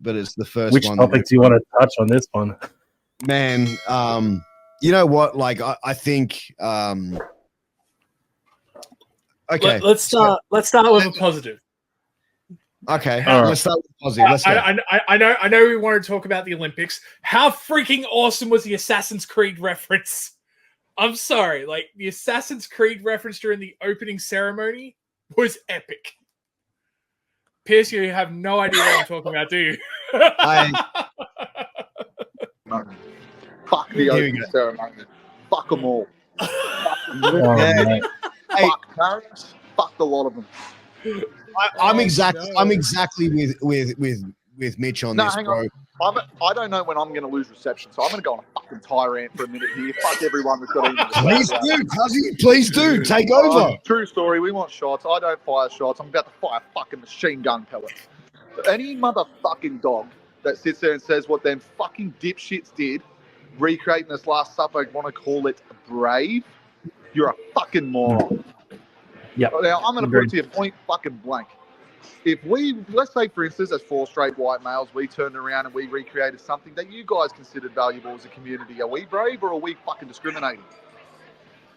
but it's the first Which one. topic do you want to touch on this one? Man, you know what? Like, I think. Okay, let's start with a positive. Okay, All right. let's start with positive. Let's go. I know we want to talk about the Olympics. How freaking awesome was the Assassin's Creed reference? I'm sorry, like the Assassin's Creed reference during the opening ceremony was epic. Pierce, you have no idea what I'm talking about, do you? No. Fuck the opening ceremony. Fuck them all. Fuck Paris. Fuck a lot of them. I'm exactly with Mitch on this, bro. I don't know when I'm going to lose reception, so I'm going to go on a fucking tirade for a minute here. Fuck everyone that's got even. Please do, Cuzzy. Please do. Take over. True story. We want shots. I don't fire shots. I'm about to fire fucking machine gun pellets. So any motherfucking dog that sits there and says what them fucking dipshits did, recreating this Last Supper, want to call it brave, you're a fucking moron. Yep. Now, I'm going to put it to you point fucking blank. If we, let's say, for instance, as 4 straight white males, we turned around and we recreated something that you guys considered valuable as a community, are we brave or are we fucking discriminating?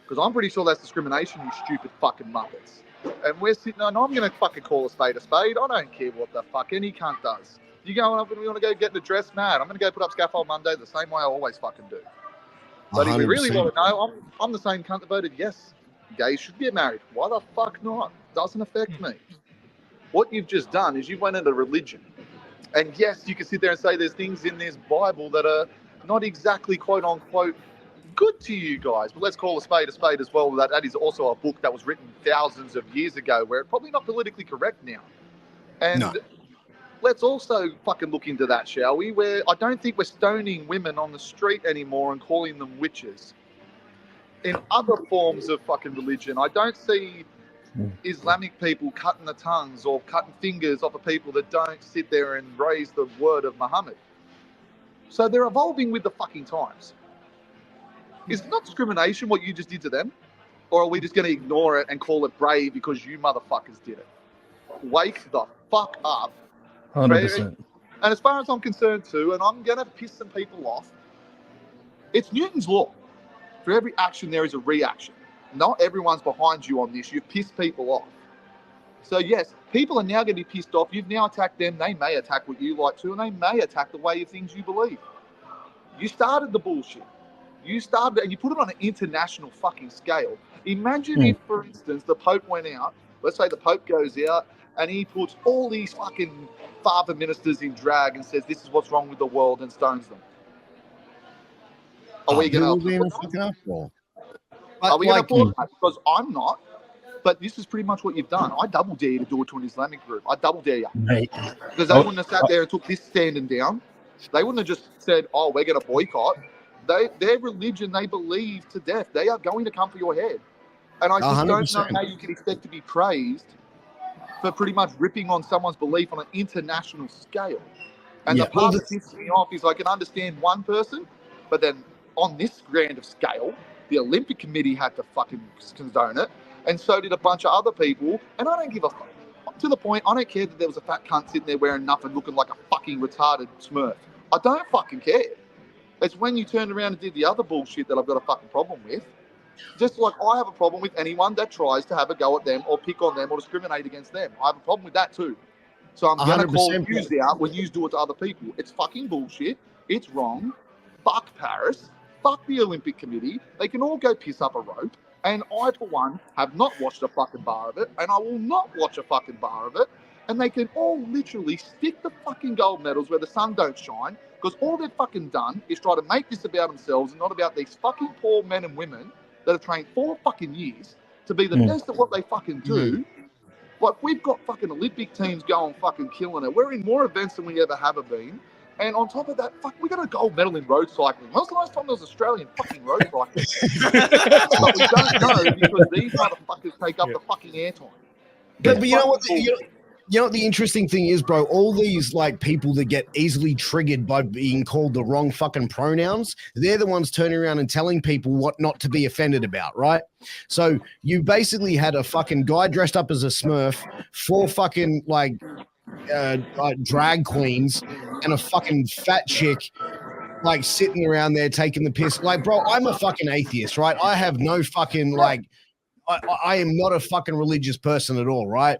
Because I'm pretty sure that's discrimination, you stupid fucking muppets. And we're sitting, and I'm going to fucking call a spade a spade. I don't care what the fuck any cunt does. You going up and we want to go get in a dress, mad. I'm going to go put up Scaffold Monday the same way I always fucking do. But 100%. If we really want to know, I'm the same cunt that voted yes. Gays should get married. Why the fuck not? Doesn't affect me. What you've just done is you went into religion. And yes, you can sit there and say there's things in this Bible that are not exactly quote unquote good to you guys. But let's call a spade as well. That is also a book that was written thousands of years ago where it's probably not politically correct now. And let's also fucking look into that, shall we? Where I don't think we're stoning women on the street anymore and calling them witches. In other forms of fucking religion, I don't see Islamic people cutting the tongues or cutting fingers off of people that don't sit there and raise the word of Muhammad. So they're evolving with the fucking times. Is it not discrimination what you just did to them? Or are we just going to ignore it and call it brave because you motherfuckers did it? Wake the fuck up. 100%. And as far as I'm concerned too, and I'm going to piss some people off, it's Newton's law. For every action, there is a reaction. Not everyone's behind you on this. You've pissed people off. So, yes, people are now going to be pissed off. You've now attacked them. They may attack what you like too, and they may attack the way of things you believe. You started the bullshit. You started it, and you put it on an international fucking scale. Imagine if, for instance, the Pope went out. Let's say the Pope goes out, and he puts all these fucking father ministers in drag and says, this is what's wrong with the world, and stones them. Are we going to... Are we going to applaud that? Because I'm not. But this is pretty much what you've done. I double dare you to do it to an Islamic group. I double dare you. Because they wouldn't have sat there and took this standing down. They wouldn't have just said, oh, we're going to boycott. Their religion, they believe to death. They are going to come for your head. And I just 100%. Don't know how you can expect to be praised for pretty much ripping on someone's belief on an international scale. And the part that pisses me off is I can understand one person, but then on this grand of scale, the Olympic Committee had to fucking condone it, and so did a bunch of other people, and I don't give a fuck. To the point, I don't care that there was a fat cunt sitting there wearing nothing, looking like a fucking retarded smurf. I don't fucking care. It's when you turned around and did the other bullshit that I've got a fucking problem with. Just like I have a problem with anyone that tries to have a go at them or pick on them or discriminate against them. I have a problem with that too. So I'm going to call you out when you do it to other people. It's fucking bullshit. It's wrong. Fuck Paris. Fuck the Olympic Committee. They can all go piss up a rope. And I, for one, have not watched a fucking bar of it. And I will not watch a fucking bar of it. And they can all literally stick the fucking gold medals where the sun don't shine. Because all they've fucking done is try to make this about themselves and not about these fucking poor men and women that have trained 4 fucking years to be the best at what they fucking do. Like, we've got fucking Olympic teams going fucking killing it. We're in more events than we ever have been. And on top of that, fuck, we got a gold medal in road cycling. When was the last time there was Australian fucking road cycling? But we don't know because these motherfuckers take up the fucking airtime. But you know what? You know what the interesting thing is, bro? All these like people that get easily triggered by being called the wrong fucking pronouns, they're the ones turning around and telling people what not to be offended about, right? So you basically had a fucking guy dressed up as a Smurf, 4 fucking like drag queens and a fucking fat chick like sitting around there taking the piss. Like, bro, I'm a fucking atheist, right? I have no fucking like, I am not a fucking religious person at all, right?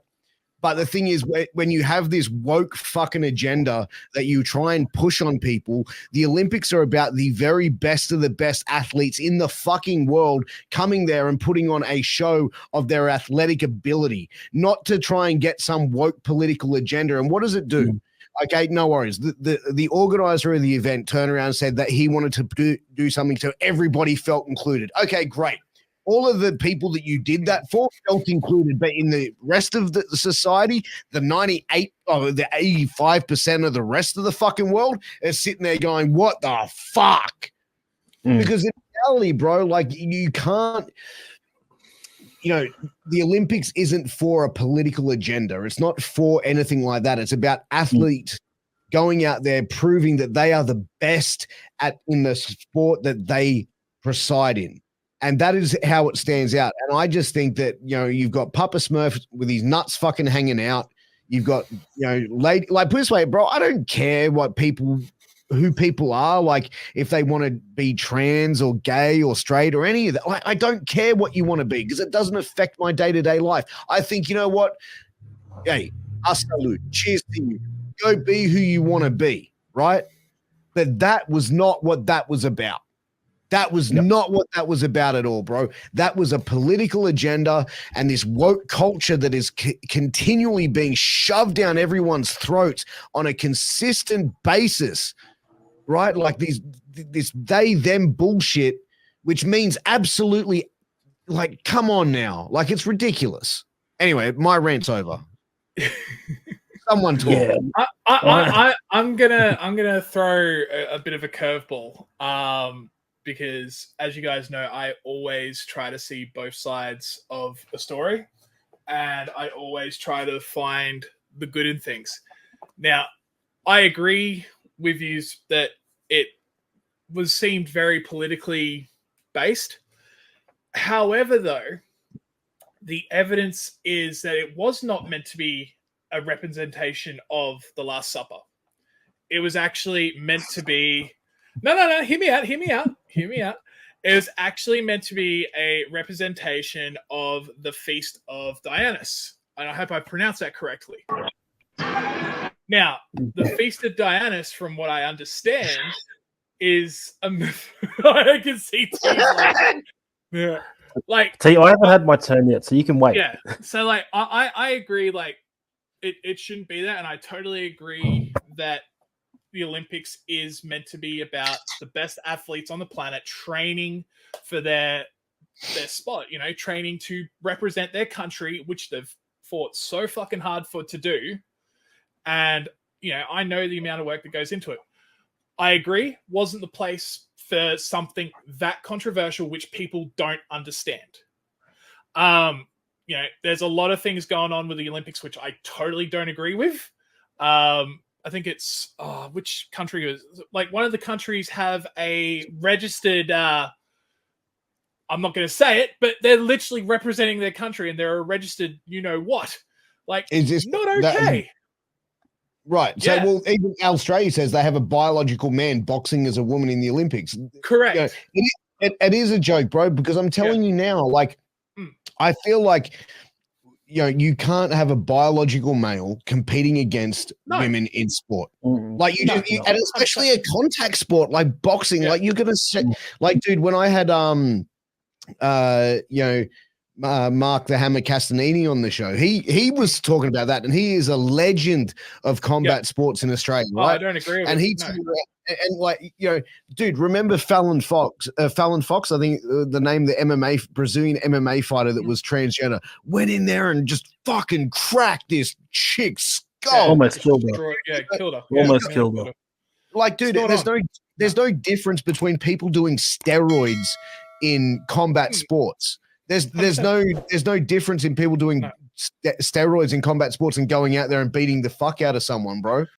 But the thing is, when you have this woke fucking agenda that you try and push on people, the Olympics are about the very best of the best athletes in the fucking world coming there and putting on a show of their athletic ability, not to try and get some woke political agenda. And what does it do? Okay, no worries. The organizer of the event turned around and said that he wanted to do something so everybody felt included. Okay, great. All of the people that you did that for felt included, but in the rest of the society, the 98 or the 85% of the rest of the fucking world is sitting there going, what the fuck? Because in reality, bro, like you can't, the Olympics isn't for a political agenda. It's not for anything like that. It's about athletes going out there proving that they are the best in the sport that they preside in. And that is how it stands out. And I just think that, you've got Papa Smurf with his nuts fucking hanging out. You've got, lady, like, put it this way, bro, I don't care who people are, like if they want to be trans or gay or straight or any of that. I don't care what you want to be because it doesn't affect my day-to-day life. I think, you know what? Hey, I salute. Cheers to you. Go be who you want to be, right? But that was not what that was about. That was not what that was about at all, bro. That was a political agenda and this woke culture that is continually being shoved down everyone's throats on a consistent basis, right? Like this they, them bullshit, which means absolutely, like, come on now. Like, it's ridiculous. Anyway, my rant's over. Someone talk. Yeah. I'm gonna throw a bit of a curveball. Because as you guys know, I always try to see both sides of a story and I always try to find the good in things. Now, I agree with you that it seemed very politically based. However, though, the evidence is that it was not meant to be a representation of the Last Supper. It was actually meant to be... No, hear me out. It was actually meant to be a representation of the Feast of Dionysus. And I hope I pronounced that correctly. Now, the Feast of Dionysus, from what I understand, is a myth. I can see tears. Like, T, I haven't had my turn yet, so you can wait. Yeah. So, like, I agree, like, it shouldn't be that. And I totally agree that the Olympics is meant to be about the best athletes on the planet training for their spot, training to represent their country, which they've fought so fucking hard to do. And, I know the amount of work that goes into it. I agree, wasn't the place for something that controversial, which people don't understand. There's a lot of things going on with the Olympics, which I totally don't agree with. I think it's which country is like one of the countries have a registered I'm not going to say it, but they're literally representing their country and they're a registered what, like, is this not okay? Right. So, well, even Australia says they have a biological man boxing as a woman in the Olympics. Correct. It is a joke, bro, because I'm telling you now, like, I feel like you can't have a biological male competing against women in sport. Like and especially a contact sport like boxing. Like you're gonna say, like, dude, when I had Mark the Hammer Castanini on the show, he was talking about that, and he is a legend of combat sports in Australia. Right? I don't agree with and he and like, dude, remember Fallon Fox? Fallon Fox, I think the name, the Brazilian MMA fighter that was transgender, went in there and just fucking cracked this chick's skull. Almost killed her. Killed her. Almost killed her. Like, dude, there's no difference between people doing steroids in combat sports. There's no difference in people doing steroids in combat sports and going out there and beating the fuck out of someone, bro.